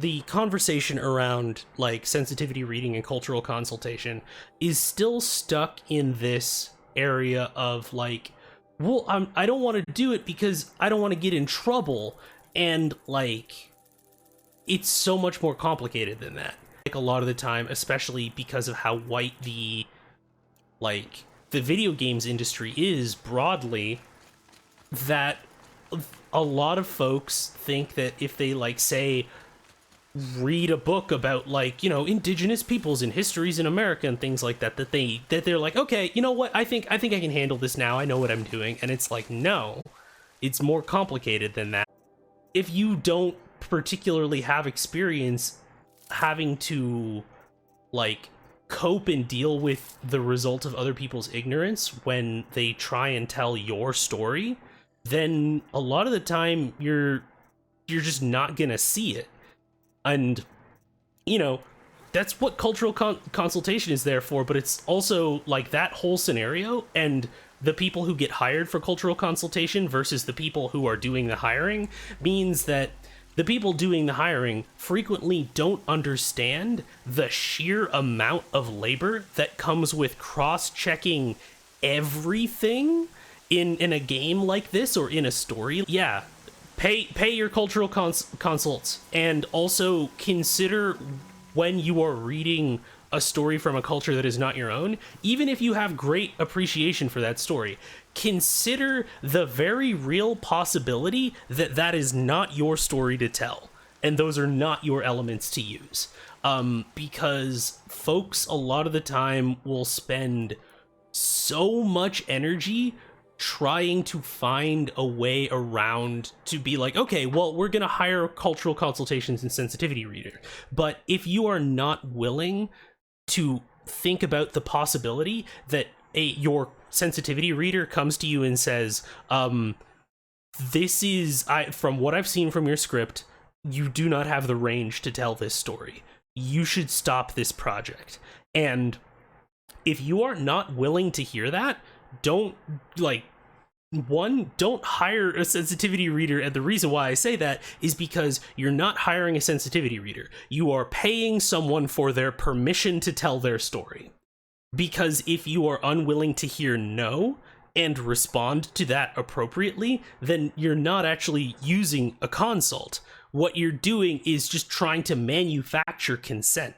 the conversation around like sensitivity reading and cultural consultation is still stuck in this area of like, well, I don't want to do it because I don't want to get in trouble, and like it's so much more complicated than that. Like a lot of the time, especially because of how white the video games industry is broadly, that a lot of folks think that if they like say read a book about like, you know, indigenous peoples and histories in America and things like that, they're like, okay, you know what, I think I can handle this now, I know what I'm doing. And it's like, no, it's more complicated than that. If you don't particularly have experience having to like cope and deal with the result of other people's ignorance when they try and tell your story, then a lot of the time you're just not gonna see it. And you know, that's what cultural consultation is there for. But it's also like that whole scenario and the people who get hired for cultural consultation versus the people who are doing the hiring means that the people doing the hiring frequently don't understand the sheer amount of labor that comes with cross-checking everything in a game like this or in a story. Yeah, pay your cultural consults, and also consider when you are reading a story from a culture that is not your own, even if you have great appreciation for that story, consider the very real possibility that that is not your story to tell, and those are not your elements to use. Because folks a lot of the time will spend so much energy trying to find a way around to be like, okay, well, we're gonna hire cultural consultations and sensitivity reader. But if you are not willing to think about the possibility that your sensitivity reader comes to you and says, this is, from what I've seen from your script, you do not have the range to tell this story. You should stop this project. And if you are not willing to hear that, don't hire a sensitivity reader. And the reason why I say that is because you're not hiring a sensitivity reader. You are paying someone for their permission to tell their story. Because if you are unwilling to hear no and respond to that appropriately, then you're not actually using a consult. What you're doing is just trying to manufacture consent.